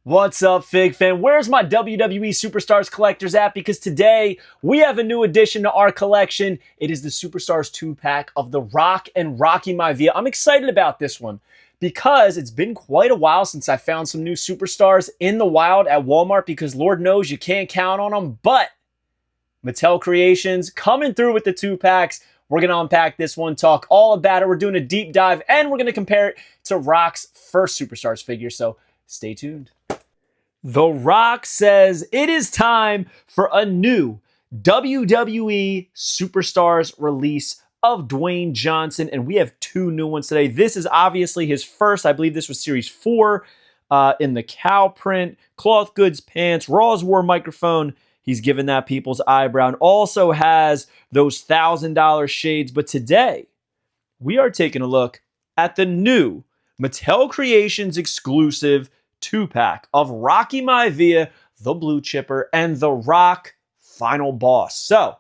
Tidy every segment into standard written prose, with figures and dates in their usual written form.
What's up, Fig fan? Where's my WWE Superstars Collectors at? Because today we have a new addition to our collection. It is the Superstars 2-pack of The Rock and Rocky Maivia. I'm excited about this one because it's been quite a while since I found some new Superstars in the wild at Walmart because Lord knows you can't count on them. But Mattel Creations coming through with the 2-packs. We're going to unpack this one, talk all about it. We're doing a deep dive, and we're going to compare it to Rock's first Superstars figure. So stay tuned. The Rock says it is time for a new WWE Superstars release of Dwayne Johnson, and we have two new ones today. This is obviously his first. I believe this was Series 4 in the cow print, cloth goods pants, Raw's War microphone. He's given that people's eyebrow and also has those $1,000 shades. But today, we are taking a look at the new Mattel Creations exclusive 2-pack of Rocky Maivia, the Blue Chipper, and The Rock, Final Boss. So,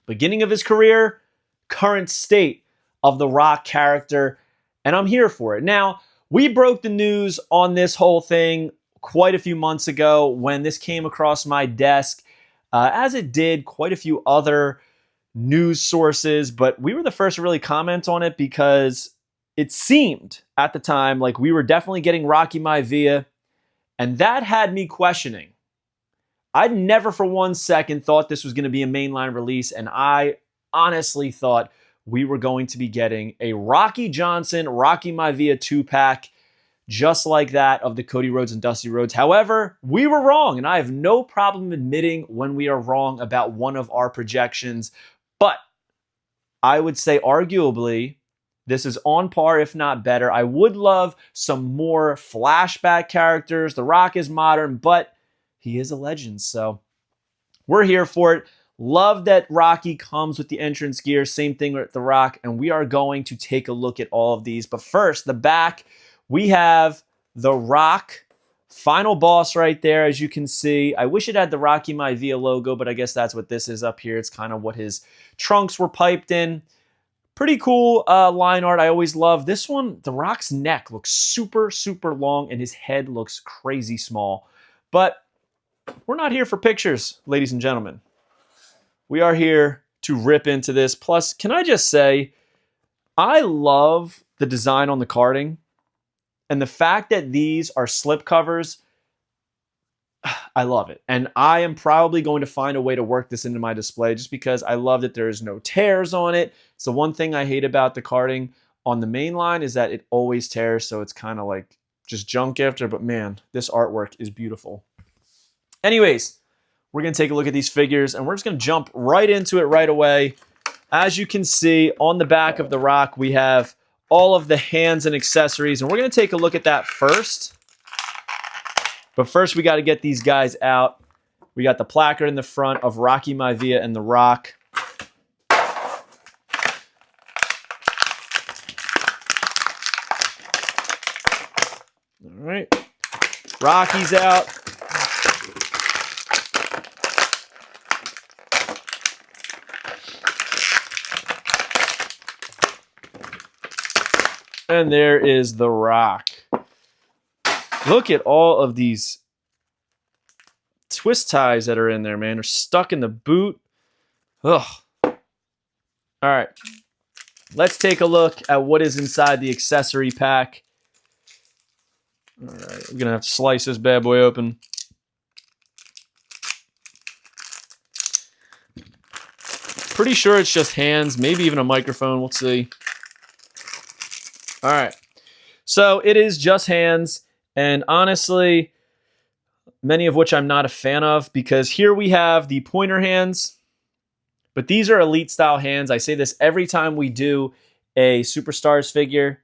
beginning of his career, current state of the Rock character, and I'm here for it. Now, we broke the news on this whole thing quite a few months ago when this came across my desk, as it did quite a few other news sources, but we were the first to really comment on it because it seemed at the time like we were definitely getting Rocky Maivia, and that had me questioning. I never for 1 second thought this was going to be a mainline release, and I honestly thought we were going to be getting a Rocky Johnson, Rocky Maivia 2-pack, just like that of the Cody Rhodes and Dusty Rhodes. However, we were wrong, and I have no problem admitting when we are wrong about one of our projections, but I would say arguably this is on par, if not better. I would love some more flashback characters. The Rock is modern, but he is a legend, so we're here for it. Love that Rocky comes with the entrance gear. Same thing with The Rock, and we are going to take a look at all of these. But first, the back, we have The Rock, Final Boss right there, as you can see. I wish it had the Rocky Maivia logo, but I guess that's what this is up here. It's kind of what his trunks were piped in. Pretty cool line art. I always love this one. The Rock's neck looks super, super long, and his head looks crazy small. But we're not here for pictures, ladies and gentlemen. We are here to rip into this. Plus, can I just say, I love the design on the carding. And the fact that these are slip covers, I love it. And I am probably going to find a way to work this into my display just because I love that there's no tears on it. It's the one thing I hate about the carding on the main line is that it always tears. So it's kind of like just junk after. But man, this artwork is beautiful. Anyways, we're going to take a look at these figures and we're just going to jump right into it right away. As you can see on the back of The Rock, we have all of the hands and accessories. And we're going to take a look at that first. But first, we got to get these guys out. We got the placard in the front of Rocky Maivia and The Rock. All right. Rocky's out. And there is The Rock. Look at all of these twist ties that are in there, man. They're stuck in the boot. Ugh. All right. Let's take a look at what is inside the accessory pack. All right. We're going to have to slice this bad boy open. Pretty sure it's just hands, maybe even a microphone. We'll see. All right. So it is just hands. And honestly, many of which I'm not a fan of because here we have the pointer hands, but these are elite style hands. I say this every time we do a Superstars figure.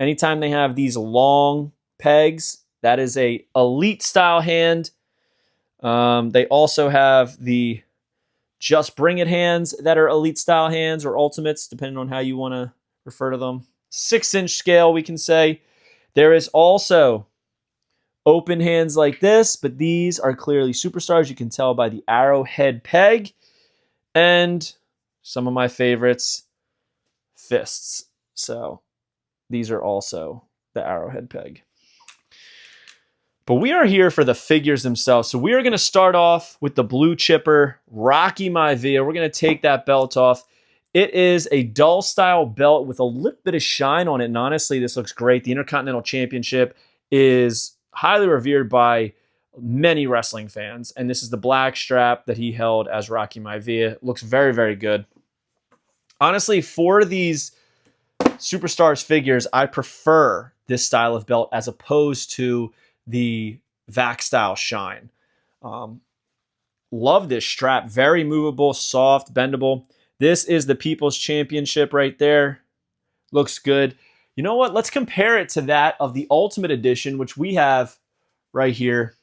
Anytime they have these long pegs, that is a elite style hand. They also have the Just Bring It hands that are elite style hands or ultimates, depending on how you want to refer to them. 6-inch scale, we can say. There is also open hands like this, but these are clearly Superstars. You can tell by the arrowhead peg. And some of my favorites, fists. So these are also the arrowhead peg. But we are here for the figures themselves. So we are going to start off with the blue chipper, Rocky Maivia. We're going to take that belt off. It is a dull style belt with a little bit of shine on it. And honestly, this looks great. The Intercontinental Championship is highly revered by many wrestling fans. And this is the black strap that he held as Rocky Maivia. Looks very, very good. Honestly, for these Superstars figures, I prefer this style of belt as opposed to the vac style shine. Love this strap. Very movable, soft, bendable. This is the People's Championship right there. Looks good. You know what? Let's compare it to that of the Ultimate Edition, which we have right here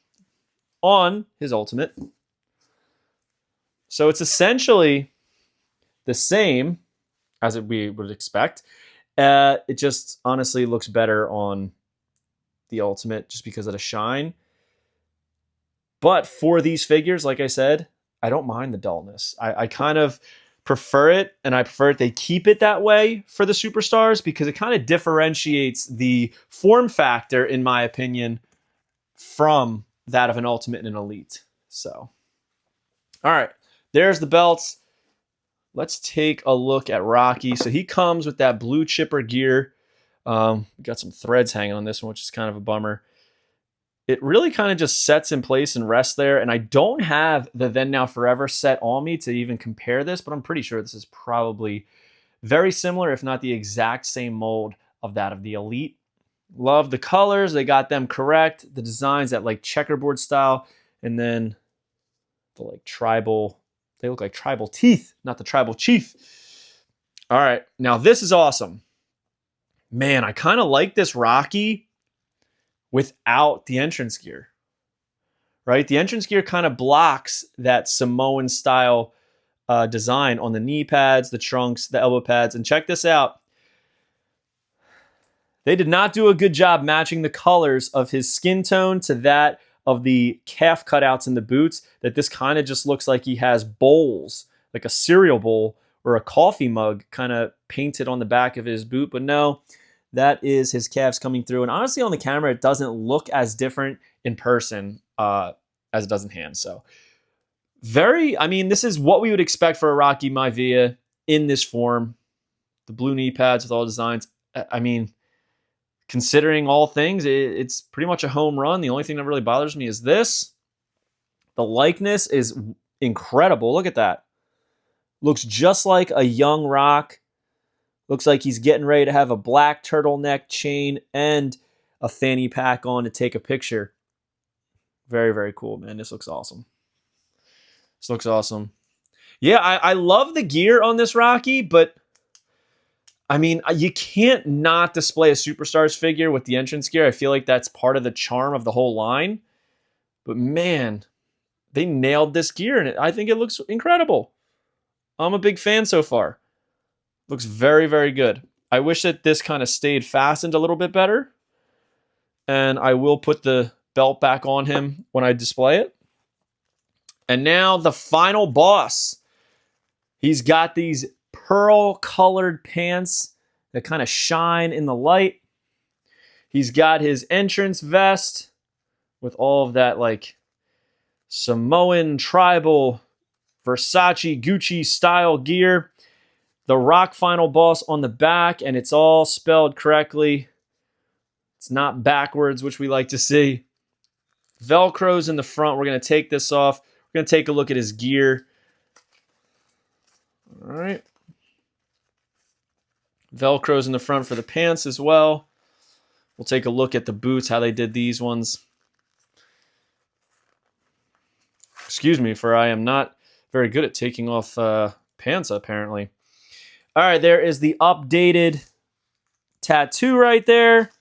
on his Ultimate. So it's essentially the same as we would expect. It just honestly looks better on the Ultimate just because of the shine. But for these figures, like I said, I don't mind the dullness. I kind of prefer it, and I prefer it they keep it that way for the Superstars because it kind of differentiates the form factor, in my opinion, from that of an Ultimate and an Elite. So, all right, there's the belts. Let's take a look at Rocky. So he comes with that blue chipper gear. We got some threads hanging on this one, which is kind of a bummer. It really kind of just sets in place and rests there. And I don't have the Then Now Forever set on me to even compare this, but I'm pretty sure this is probably very similar, if not the exact same mold of that of the Elite. Love the colors. They got them correct. The designs, that like checkerboard style, and then the like tribal, they look like tribal teeth, not the tribal chief. All right, now this is awesome. Man, I kind of like this Rocky without the entrance gear, right? The entrance gear kind of blocks that Samoan style design on the knee pads, the trunks, the elbow pads. And check this out. They did not do a good job matching the colors of his skin tone to that of the calf cutouts in the boots, that this kind of just looks like he has bowls, like a cereal bowl or a coffee mug kind of painted on the back of his boot. But no, that is his calves coming through. And honestly, on the camera, it doesn't look as different in person as it does in hand. So this is what we would expect for a Rocky Maivia in this form. The blue knee pads with all designs. I mean, considering all things, it's pretty much a home run. The only thing that really bothers me is this. The likeness is incredible. Look at that. Looks just like a young Rock. Looks like he's getting ready to have a black turtleneck chain and a fanny pack on to take a picture. Very, very cool, man. This looks awesome. This looks awesome. Yeah, I love the gear on this Rocky, but I mean, you can't not display a Superstars figure with the entrance gear. I feel like that's part of the charm of the whole line. But man, they nailed this gear, and I think it looks incredible. I'm a big fan so far. Looks very, very good. I wish that this kind of stayed fastened a little bit better. And I will put the belt back on him when I display it. And now the final boss. He's got these pearl-colored pants that kind of shine in the light. He's got his entrance vest with all of that like Samoan, tribal, Versace, Gucci style gear. The Rock final boss on the back, and it's all spelled correctly. It's not backwards, which we like to see. Velcro's in the front. We're going to take this off. We're going to take a look at his gear. All right. Velcro's in the front for the pants as well. We'll take a look at the boots, how they did these ones. Excuse me, for I am not very good at taking off pants, apparently. All right, there is the updated tattoo right there,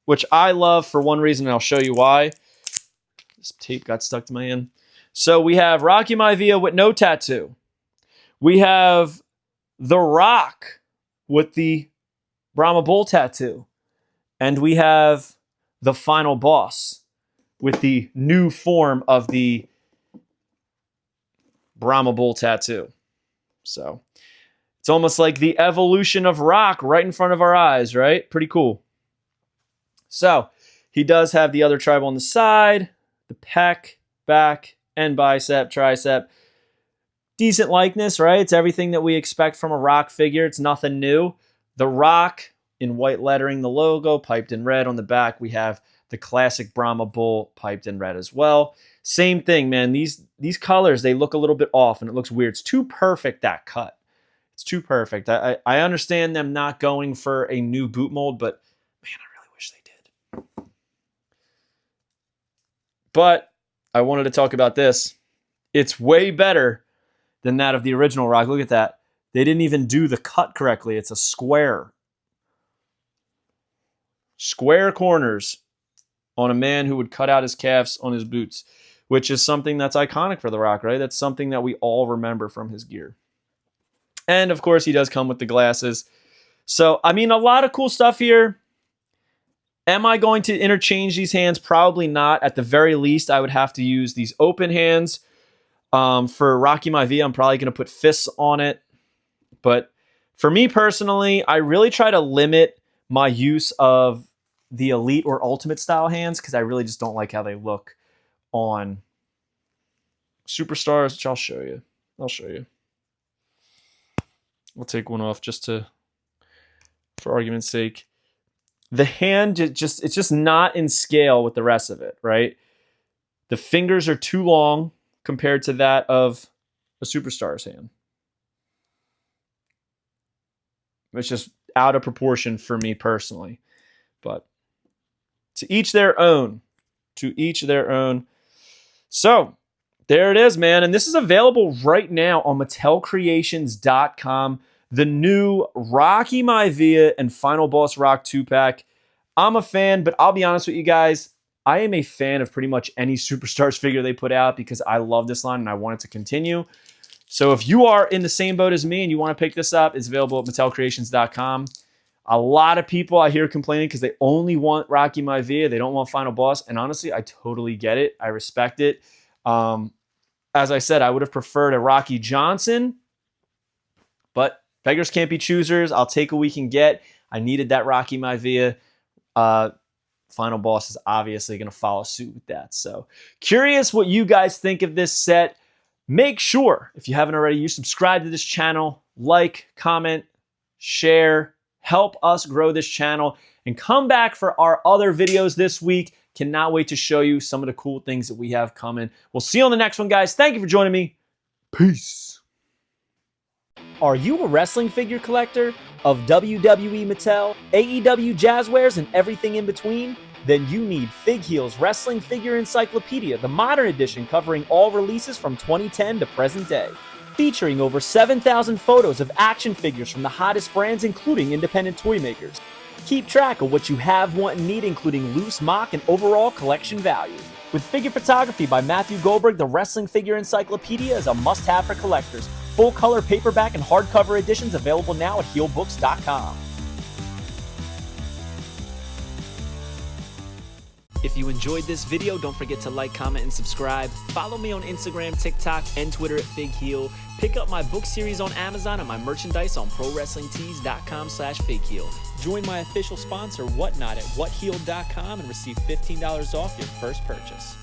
which I love for one reason, and I'll show you why. This tape got stuck to my hand. So we have Rocky Maivia with no tattoo. We have The Rock with the Brahma Bull tattoo. And we have the final boss with the new form of the Brahma Bull tattoo. So it's almost like the evolution of Rock right in front of our eyes, right? Pretty cool. So He does have the other tribal on the side, the pec, back, and bicep, tricep. Decent likeness, right? It's everything that we expect from a Rock figure. It's nothing new. The Rock in white lettering, the logo piped in red on the back. We have the classic Brahma bull piped in red as well. Same thing, man. These colors, they look a little bit off and it looks weird. It's too perfect, that cut. It's too perfect. I understand them not going for a new boot mold, but man, I really wish they did. But I wanted to talk about this. It's way better than that of the original Rock. Look at that. They didn't even do the cut correctly. It's a square. Square corners on a man who would cut out his calves on his boots, which is something that's iconic for The Rock, right? That's something that we all remember from his gear. And of course, he does come with the glasses. So, I mean, a lot of cool stuff here. Am I going to interchange these hands? Probably not. At the very least, I would have to use these open hands. For Rocky Maivia, I'm probably going to put fists on it. But for me personally, I really try to limit my use of the Elite or Ultimate style hands because I really just don't like how they look on Superstars, which I'll show you. I'll take one off just for argument's sake. The hand, it's just not in scale with the rest of it, right? The fingers are too long compared to that of a Superstar's hand. It's just out of proportion for me personally. But to each their own. To each their own. So, there it is, man. And this is available right now on MattelCreations.com. The new Rocky Maivia and Final Boss Rock 2-pack. I'm a fan, but I'll be honest with you guys. I am a fan of pretty much any Superstars figure they put out because I love this line and I want it to continue. So if you are in the same boat as me and you want to pick this up, it's available at MattelCreations.com. A lot of people I hear complaining because they only want Rocky Maivia. They don't want Final Boss. And honestly, I totally get it. I respect it. As I said, I would have preferred a Rocky Johnson. But beggars can't be choosers. I'll take what we can get. I needed that Rocky Maivia. Final Boss is obviously going to follow suit with that. So curious what you guys think of this set. Make sure, if you haven't already, you subscribe to this channel, like, comment, share, help us grow this channel, and come back for our other videos this week. Cannot wait to show you some of the cool things that we have coming. We'll see you on the next one, guys. Thank you for joining me. Peace. Are you a wrestling figure collector of WWE Mattel, AEW Jazzwares, and everything in between? Then you need Fig Heel's Wrestling Figure Encyclopedia, the modern edition covering all releases from 2010 to present day. Featuring over 7,000 photos of action figures from the hottest brands, including independent toy makers. Keep track of what you have, want, and need, including loose, mock, and overall collection value. With figure photography by Matthew Goldberg, the Wrestling Figure Encyclopedia is a must-have for collectors. Full-color paperback and hardcover editions available now at heelbooks.com. If you enjoyed this video, don't forget to like, comment, and subscribe. Follow me on Instagram, TikTok, and Twitter at FigHeel. Pick up my book series on Amazon and my merchandise on ProWrestlingTees.com/FigHeel. Join my official sponsor, Whatnot, at WhatHeal.com and receive $15 off your first purchase.